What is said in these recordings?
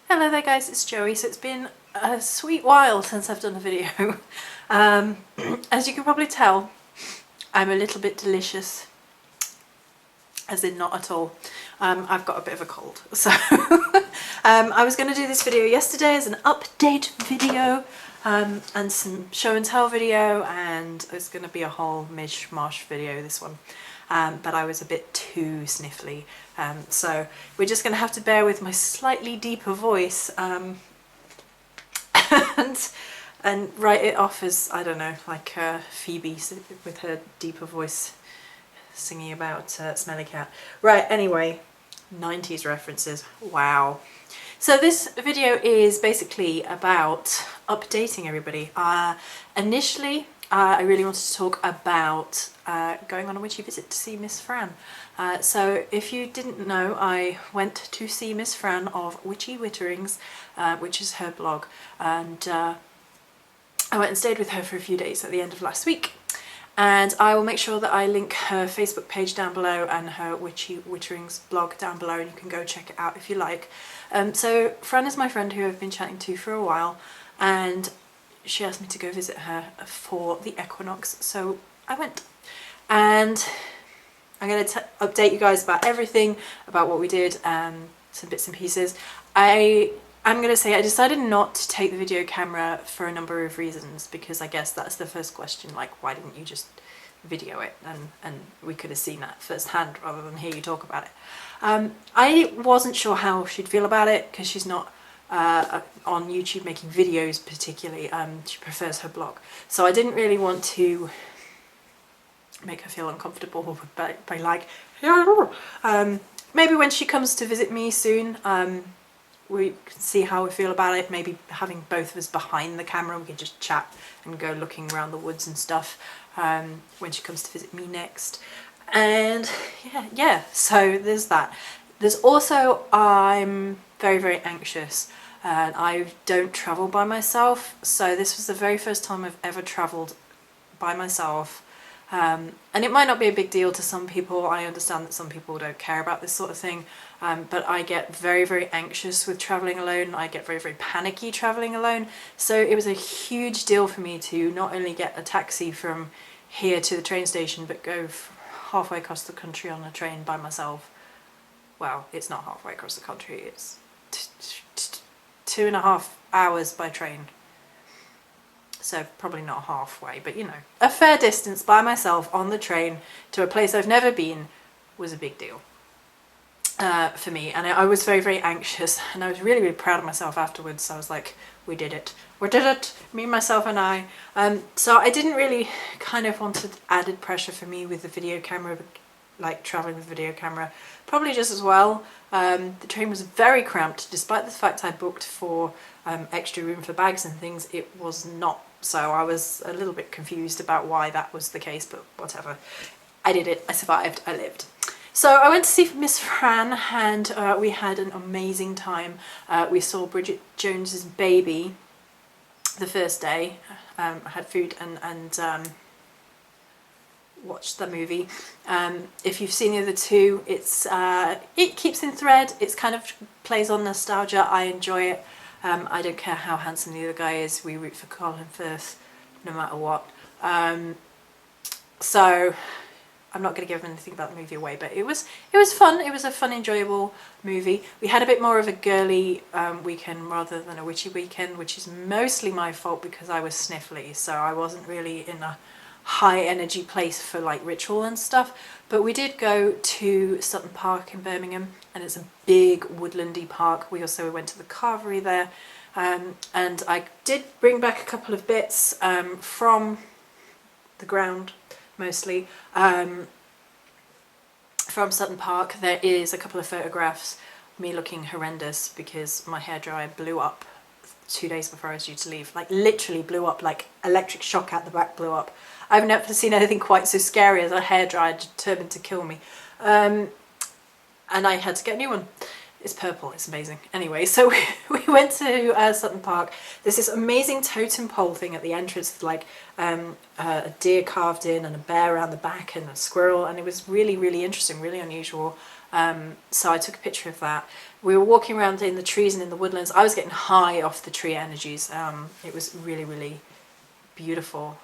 Hello there guys, it's Joey. So it's been a sweet while since I've done a video. As you can probably tell, I'm a little bit delicious, as in not at all. I've got a bit of a cold, so I was going to do this video yesterday as an update video and some show and tell video, and it's going to be a whole mishmash video, this one. But I was a bit too sniffly, so we're just going to have to bear with my slightly deeper voice and write it off as, I don't know, like Phoebe with her deeper voice singing about Smelly Cat. Right, anyway, 90s references, wow. So this video is basically about updating everybody. Initially, I really wanted to talk about going on a witchy visit to see Miss Fran. So if you didn't know, I went to see Miss Fran of Witchy Witterings, which is her blog, and I went and stayed with her for a few days at the end of last week. And I will make sure that I link her Facebook page down below and her Witchy Witterings blog down below, and you can go check it out if you like. So Fran is my friend who I've been chatting to for a while, and she asked me to go visit her for the equinox, so I went. And I'm going to update you guys about everything, about what we did, some bits and pieces. I'm going to say I decided not to take the video camera for a number of reasons, because I guess that's the first question, like, why didn't you just video it and we could have seen that firsthand rather than hear you talk about it. I wasn't sure how she'd feel about it, because she's not on YouTube making videos particularly. She prefers her blog, so I didn't really want to make her feel uncomfortable by like, maybe when she comes to visit me soon, we can see how we feel about it. Maybe having both of us behind the camera, we can just chat and go looking around the woods and stuff when she comes to visit me next. And yeah, so there's that. There's also, I'm very anxious, and I don't travel by myself, so this was the very first time I've ever travelled by myself. And it might not be a big deal to some people. I understand that some people don't care about this sort of thing, but I get very anxious with travelling alone. I get very panicky travelling alone, so it was a huge deal for me to not only get a taxi from here to the train station, but go halfway across the country on a train by myself. Well, it's not halfway across the country, it's 2.5 hours by train. So probably not halfway, but you know, a fair distance by myself on the train to a place I've never been was a big deal for me. And I was very anxious, and I was really proud of myself afterwards. So I was like, we did it, me, myself and I. So I didn't really kind of wanted added pressure for me with the video camera, like traveling with video camera, probably just as well. The train was very cramped, despite the fact I booked for extra room for bags and things. It was not, so I was a little bit confused about why that was the case, but whatever. I did it, I survived, I lived. So I went to see Miss Fran, and we had an amazing time. We saw Bridget Jones's baby the first day. I had food and watched the movie. If you've seen the other two, it keeps in thread. It's kind of plays on nostalgia. I enjoy it. I don't care how handsome the other guy is. We root for Colin Firth no matter what. So I'm not going to give anything about the movie away, but it was fun. It was a fun, enjoyable movie. We had a bit more of a girly weekend rather than a witchy weekend, which is mostly my fault because I was sniffly, so I wasn't really in a high energy place for like ritual and stuff. But we did go to Sutton Park in Birmingham, and it's a big woodlandy park. We also went to the Carvery there, and I did bring back a couple of bits from the ground, mostly from Sutton Park. There is a couple of photographs of me looking horrendous because my hairdryer blew up 2 days before I was due to leave. Like literally blew up, like electric shock out the back blew up. I've never seen anything quite so scary as a hairdryer determined to kill me. And I had to get a new one. It's purple, it's amazing. Anyway, so we went to Sutton Park. There's this amazing totem pole thing at the entrance with like a deer carved in and a bear around the back and a squirrel, and it was really, really interesting, really unusual. So I took a picture of that. We were walking around in the trees and in the woodlands. I was getting high off the tree energies. It was really, really beautiful.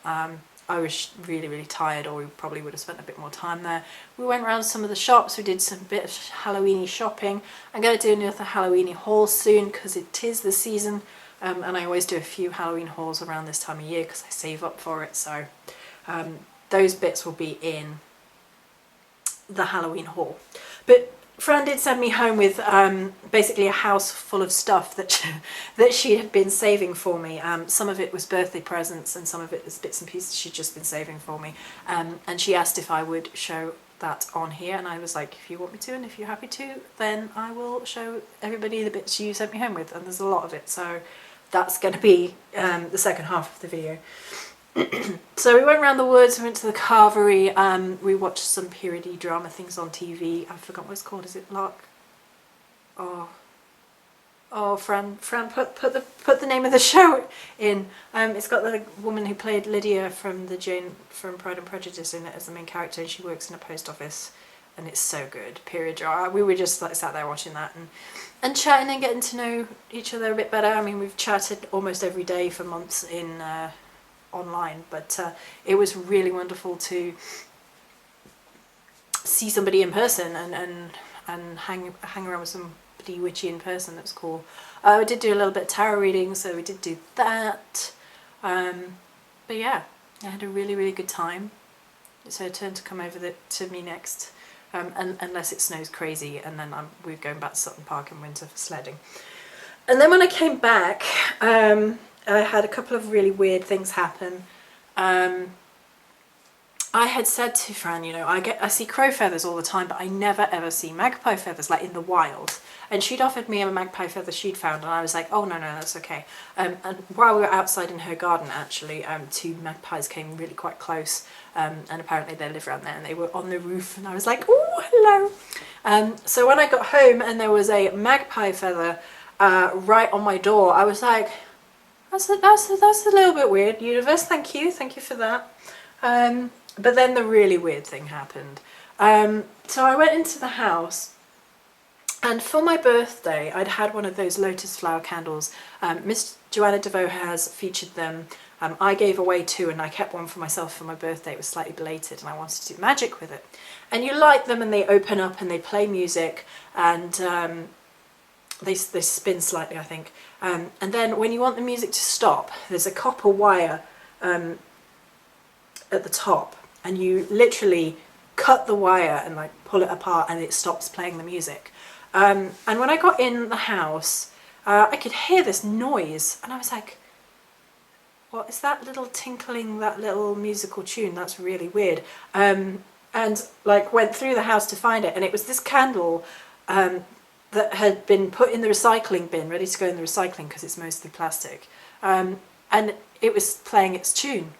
I was really, really tired, or we probably would have spent a bit more time there. We went around some of the shops. We did some bit of Halloweeny shopping. I'm going to do another Halloweeny haul soon because it is the season, and I always do a few Halloween hauls around this time of year because I save up for it. So those bits will be in the Halloween haul. But Fran did send me home with basically a house full of stuff that she had been saving for me. Some of it was birthday presents and some of it was bits and pieces she'd just been saving for me. And she asked if I would show that on here, and I was like, if you want me to and if you're happy to, then I will show everybody the bits you sent me home with, and there's a lot of it. So that's going to be the second half of the video. So we went around the woods, we went to the carvery, we watched some period drama things on TV. I forgot what it's called. Is it Lark? Oh, Fran put the name of the show in. It's got the woman who played Lydia from Pride and Prejudice in it as the main character, and she works in a post office, and it's so good. Period drama. We were just like sat there watching that and chatting and getting to know each other a bit better. I mean, we've chatted almost every day for months in online, but it was really wonderful to see somebody in person and hang around with somebody witchy in person. That was cool. We did do a little bit of tarot reading, so we did do that. But yeah, I had a really, really good time. It's her turn to come over to me next, unless it snows crazy, and then we're going back to Sutton Park in winter for sledding. And then when I came back, I had a couple of really weird things happen. I had said to Fran, you know, I see crow feathers all the time, but I never ever see magpie feathers, like in the wild. And she'd offered me a magpie feather she'd found, and I was like, oh no, that's okay. And while we were outside in her garden, actually, two magpies came really quite close, and apparently they live around there, and they were on the roof, and I was like, oh, hello. So when I got home and there was a magpie feather right on my door, I was like, that's a little bit weird, universe. Thank you for that. But then the really weird thing happened. So I went into the house, and for my birthday, I'd had one of those lotus flower candles. Miss Joanna DeVoe has featured them. I gave away two, and I kept one for myself for my birthday. It was slightly belated, and I wanted to do magic with it. And you light them, and they open up, and they play music, and they spin slightly, I think. And then when you want the music to stop, there's a copper wire at the top, and you literally cut the wire and like pull it apart, and it stops playing the music. And when I got in the house, I could hear this noise, and I was like, what is that little tinkling, that little musical tune? That's really weird. And like went through the house to find it, and it was this candle that had been put in the recycling bin, ready to go in the recycling because it's mostly plastic. And it was playing its tune.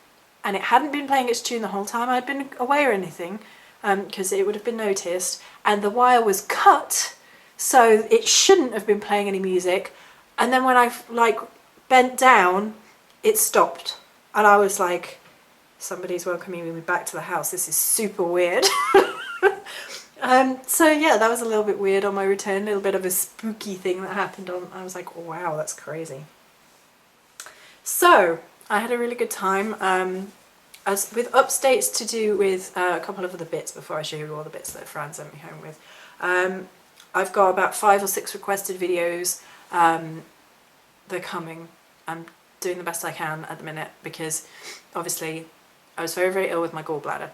And it hadn't been playing its tune the whole time I'd been away or anything, because it would have been noticed. And the wire was cut, so it shouldn't have been playing any music. And then when I like bent down, it stopped. And I was like, somebody's welcoming me back to the house. This is super weird. So yeah, that was a little bit weird on my return, a little bit of a spooky thing that happened I was like, oh, wow, that's crazy. So I had a really good time. As with updates to do with a couple of other bits before I show you all the bits that Fran sent me home with. I've got about 5 or 6 requested videos. They're coming. I'm doing the best I can at the minute because obviously I was very, very ill with my gallbladder.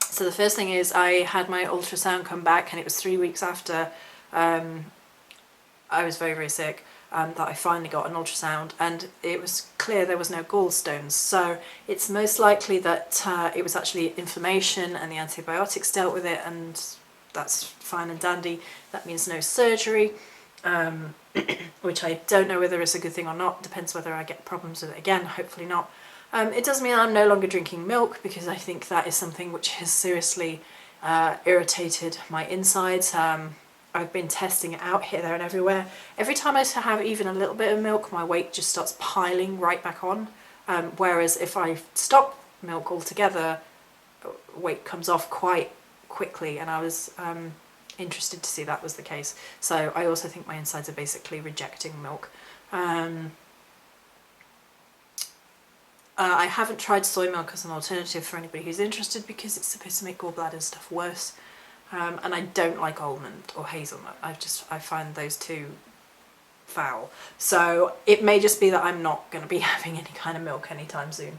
So the first thing is I had my ultrasound come back, and it was 3 weeks after I was very, very sick that I finally got an ultrasound, and it was clear there was no gallstones. So it's most likely that it was actually inflammation, and the antibiotics dealt with it, and that's fine and dandy. That means no surgery, which I don't know whether it's a good thing or not. Depends whether I get problems with it again. Hopefully not. It does mean I'm no longer drinking milk, because I think that is something which has seriously irritated my insides. I've been testing it out here, there and everywhere. Every time I have even a little bit of milk, my weight just starts piling right back on. Whereas if I stop milk altogether, weight comes off quite quickly, and I was interested to see that was the case. So I also think my insides are basically rejecting milk. I haven't tried soy milk as an alternative for anybody who's interested, because it's supposed to make gallbladder stuff worse. And I don't like almond or hazelnut. I find those two foul. So it may just be that I'm not going to be having any kind of milk anytime soon.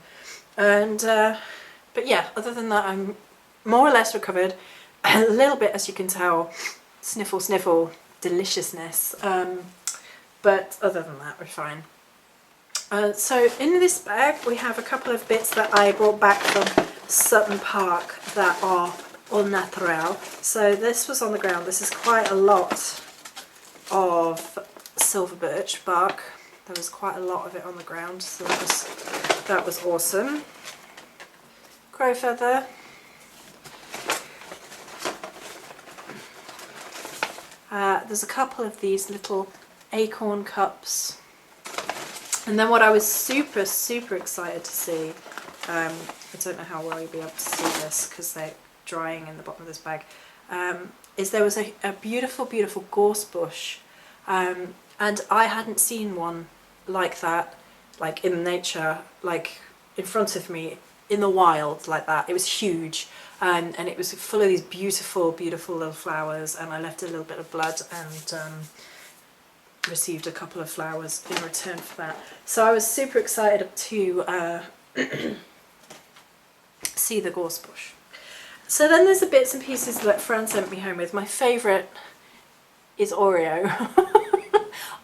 And but yeah, other than that, I'm more or less recovered. A little bit, as you can tell, sniffle, sniffle, deliciousness. But other than that, we're fine. So in this bag, we have a couple of bits that I brought back from Sutton Park that are au naturel. So this was on the ground. This is quite a lot of silver birch bark. There was quite a lot of it on the ground, so that was awesome. Crow feather. There's a couple of these little acorn cups. And then what I was super excited to see, I don't know how well you'll be able to see this because they're drying in the bottom of this bag, is there was a beautiful gorse bush, and I hadn't seen one like that, like in nature, like in front of me, in the wild like that. It was huge, and it was full of these beautiful little flowers, and I left a little bit of blood and received a couple of flowers in return for that. So I was super excited to see the gorse bush. So then there's the bits and pieces that Fran sent me home with. My favourite is Oreo.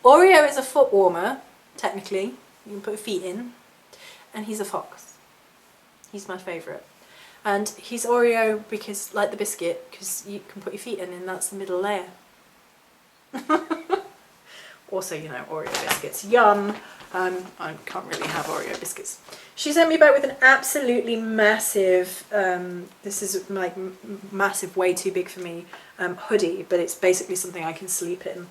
Oreo is a foot warmer, technically. You can put your feet in. And he's a fox. He's my favourite. And he's Oreo because, like the biscuit, because you can put your feet in and that's the middle layer. Also, you know, Oreo biscuits, yum. I can't really have Oreo biscuits. She sent me back with an absolutely massive, this is like massive, way too big for me, hoodie, but it's basically something I can sleep in,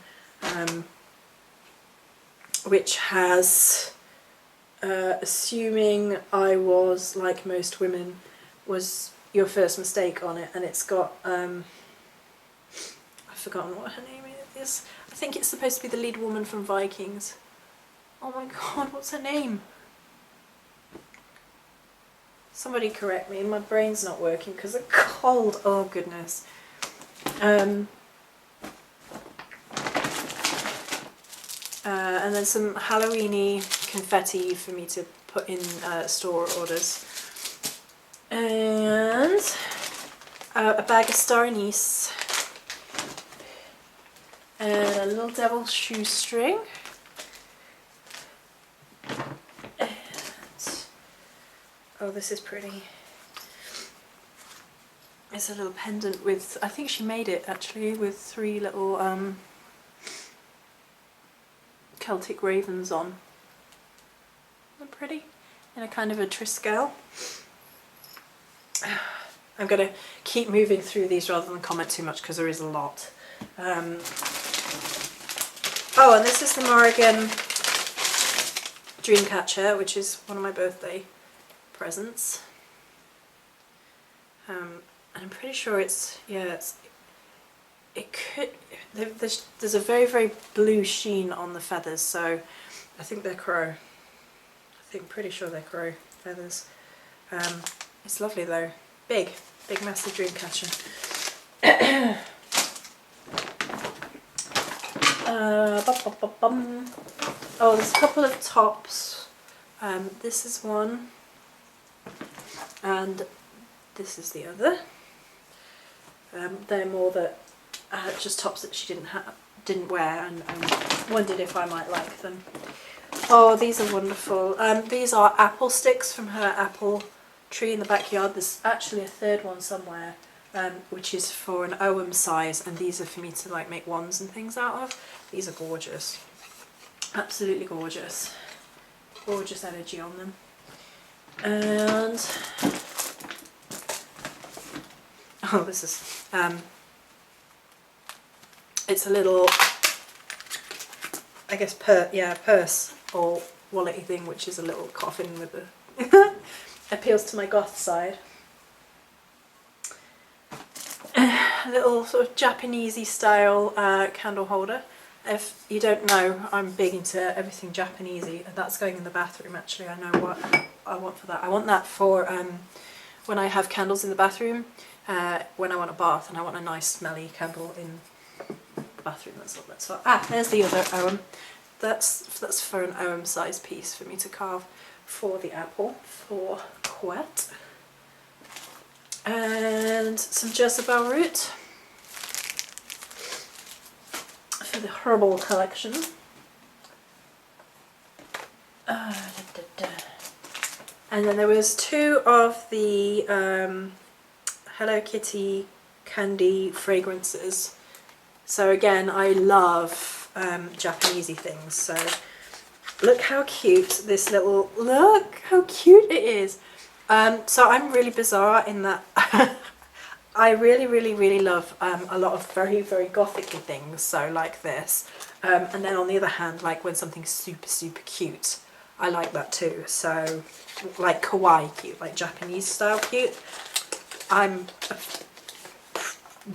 which has, assuming I was like most women, was your first mistake on it, and it's got, I've forgotten what her name is. I think it's supposed to be the lead woman from Vikings. Oh my god, what's her name? Somebody correct me, my brain's not working because of cold. Oh goodness. And then some Halloween-y confetti for me to put in store orders. And a bag of star anise. And a little devil shoestring. And, oh, this is pretty. It's a little pendant with, I think she made it actually, with 3 little Celtic ravens on. Isn't that pretty? In a kind of a triskel. I'm going to keep moving through these rather than comment too much because there is a lot. Oh, and this is the Morrigan Dreamcatcher, which is one of my birthday presents. And I'm pretty sure it's, yeah, it could, there's a very blue sheen on the feathers, so I think they're crow. Pretty sure they're crow feathers. It's lovely though. Big massive Dreamcatcher. Oh, there's a couple of tops. This is one, and this is the other. They're more that just tops that she didn't wear, and wondered if I might like them. Oh, these are wonderful. These are apple sticks from her apple tree in the backyard. There's actually a third one somewhere. Which is for an OM size, and these are for me to like make wands and things out of. These are gorgeous, absolutely gorgeous, gorgeous energy on them. And oh, this is It's a little, I guess, purse or wallet-y thing, which is a little coffin with a appeals to my goth side. A little sort of Japanesey style candle holder. If you don't know, I'm big into everything Japanesey, and that's going in the bathroom. Actually, I know what I want for that. I want that for when I have candles in the bathroom, when I want a bath and I want a nice smelly candle in the bathroom. That's all. That's what. Ah, there's the other Ohm. That's for an Ohm size piece for me to carve for the apple for Quartz. And some Jezebel root for the herbal collection. And then there was 2 of the Hello Kitty candy fragrances. So again, I love Japanesey things. So look how cute this little, look how cute it is. So I'm really bizarre in that I really love a lot of very gothic-y things, so like this. And then on the other hand, like when something's super cute, I like that too. So like kawaii cute, like Japanese style cute. I'm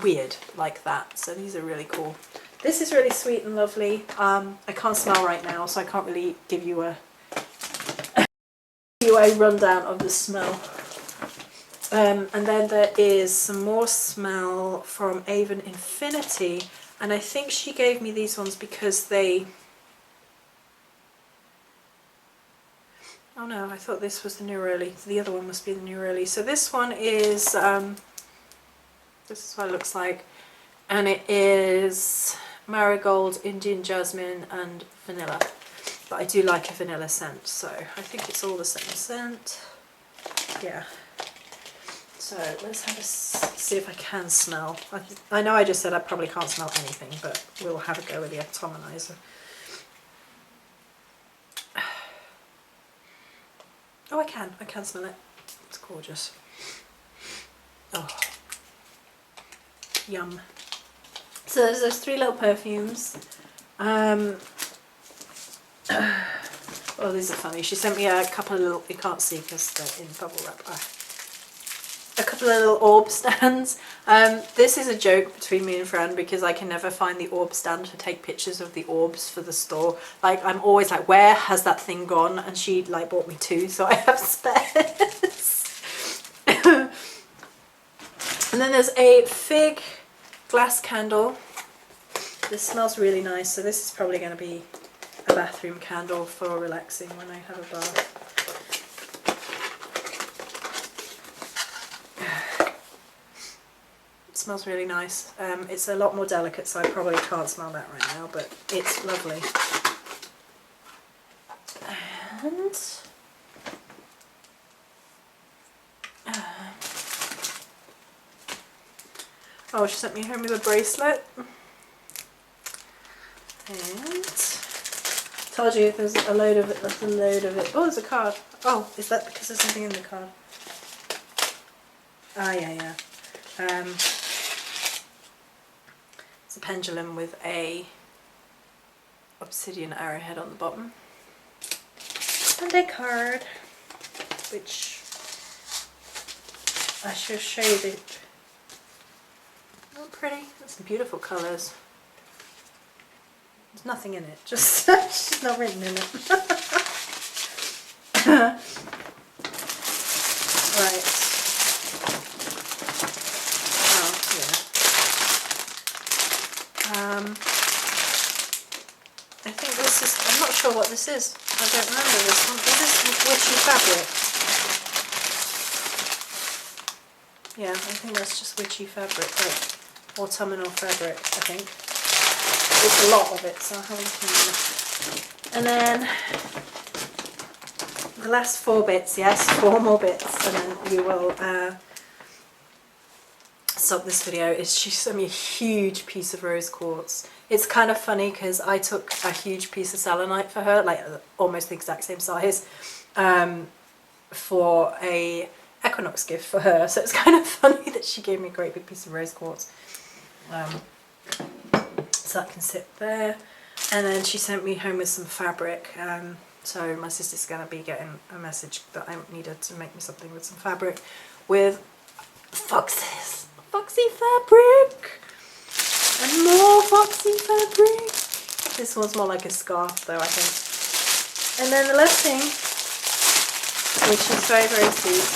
weird like that, so these are really cool. This is really sweet and lovely. I can't smell right now, so I can't really give you a rundown of the smell. And then there is some more smell from Aven Infinity, and I think she gave me these ones because they... Oh no, I thought this was the Neroli. The other one must be the Neroli. So this one is... this is what it looks like. And it is marigold, Indian jasmine and vanilla. But I do like a vanilla scent, so I think it's all the same scent. Yeah. So let's have a see if I can smell. I know I just said I probably can't smell anything, but we'll have a go with the atomizer. Oh, I can smell it. It's gorgeous. Oh, yum. So there's those 3 little perfumes. Oh, these are funny. She sent me a couple of little, you can't see because they're in bubble wrap. A couple of little orb stands. This is a joke between me and Fran because I can never find the orb stand to take pictures of the orbs for the store. Like, I'm always like, where has that thing gone? And she like bought me 2, so I have spares. And then there's a fig glass candle. This smells really nice, so this is probably going to be a bathroom candle for relaxing when I have a bath. It smells really nice. It's a lot more delicate, so I probably can't smell that right now, but it's lovely. And oh, she sent me home with a bracelet. And told you there's a load of it. There's a load of it. Oh, there's a card. Oh, is that because there's something in the card? Ah, yeah. It's a pendulum with a obsidian arrowhead on the bottom. And a card, which I shall show you the... Oh, pretty. That's some beautiful colours. There's nothing in it, just she's not written in it. Right. Oh, yeah. I think this is, I'm not sure what this is. I don't remember this one. Is this witchy fabric? Yeah, I think that's just witchy fabric, like autumnal fabric, I think. It's a lot of it, so I'll have a look in a minute. And then the last 4 bits, yes, 4 more bits, and then we will stop this video. Is she sent me a huge piece of rose quartz. It's kind of funny because I took a huge piece of selenite for her, like almost the exact same size, for a equinox gift for her. So it's kind of funny that she gave me a great big piece of rose quartz. so that can sit there. And then she sent me home with some fabric. So my sister's going to be getting a message that I needed to make me something with some fabric with foxes. Foxy fabric! And more foxy fabric! This one's more like a scarf though, I think. And then the last thing, which is very, very sweet,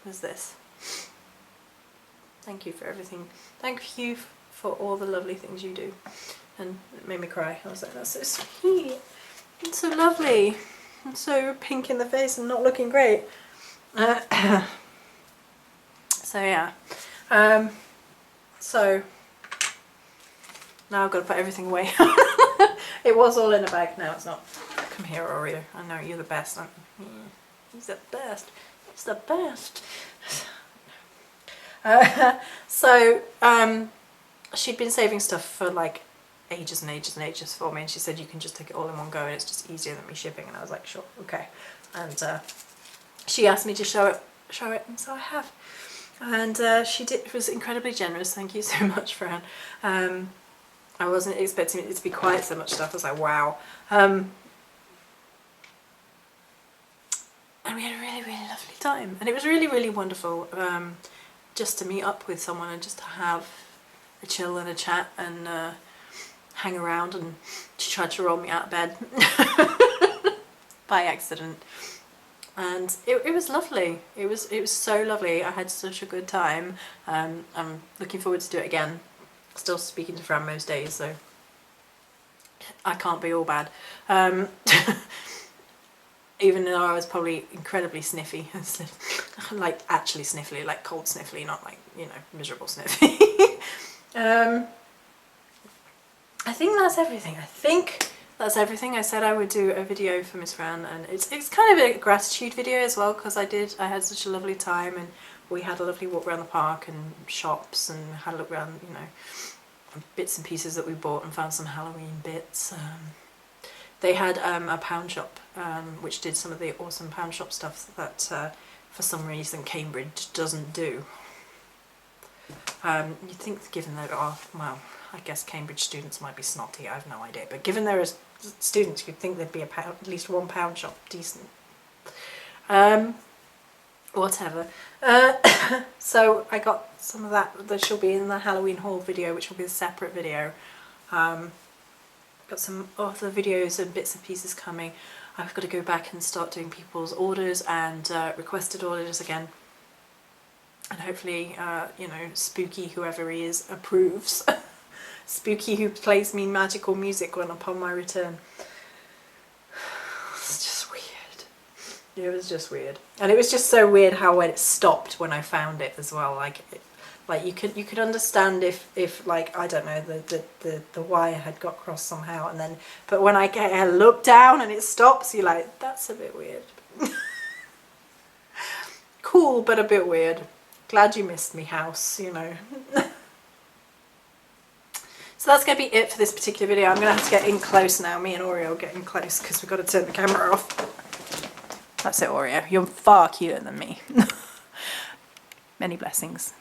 was this. Thank you for everything. Thank you for all the lovely things you do. And it made me cry. I was like, that's so sweet. It's so lovely. I'm so pink in the face and not looking great. So yeah. So now I've got to put everything away. It was all in a bag, now it's not. Come here, Oreo. I know you're the best, aren't you? Yeah. He's the best. He's the best. She'd been saving stuff for like ages and ages and ages for me, and she said you can just take it all in one go and it's just easier than me shipping, and I was like, sure, okay. And she asked me to show it, and so I have. And she was incredibly generous. Thank you so much, Fran. I wasn't expecting it to be quite so much stuff. I was like, wow. And we had a really, really lovely time, and it was really, really wonderful just to meet up with someone and just to have a chill and a chat and hang around. And she tried to roll me out of bed by accident, and it was lovely. It was so lovely. I had such a good time. I'm looking forward to do it again. Still speaking to Fran most days, so I can't be all bad. Even though I was probably incredibly sniffy, like actually sniffly, like cold sniffly, not like, you know, miserable sniffy. I think that's everything. I said I would do a video for Miss Fran, and it's kind of a gratitude video as well, because I had such a lovely time, and we had a lovely walk around the park and shops, and had a look around, you know, bits and pieces that we bought, and found some Halloween bits. They had a pound shop which did some of the awesome pound shop stuff that for some reason Cambridge doesn't do. You'd think, given there are, well, I guess Cambridge students might be snotty, I have no idea, but given there are students, you'd think there'd be at least one pound shop decent. Whatever. So I got some of that shall be in the Halloween haul video, which will be a separate video. Got some other videos and bits and pieces coming. I've got to go back and start doing people's orders and requested orders again. And hopefully, you know, Spooky, whoever he is, approves. Spooky, who plays me magical music when upon my return. It's just weird. It was just weird. And it was just so weird how when it stopped when I found it as well. Like you could understand if like, I don't know, the wire had got crossed somehow, and then, but when I look down and it stops, you're like, that's a bit weird. Cool, but a bit weird. Glad you missed me, house, you know. So that's going to be it for this particular video. I'm going to have to get in close now. Me and Oreo are getting close because we've got to turn the camera off. That's it, Oreo. You're far cuter than me. Many blessings.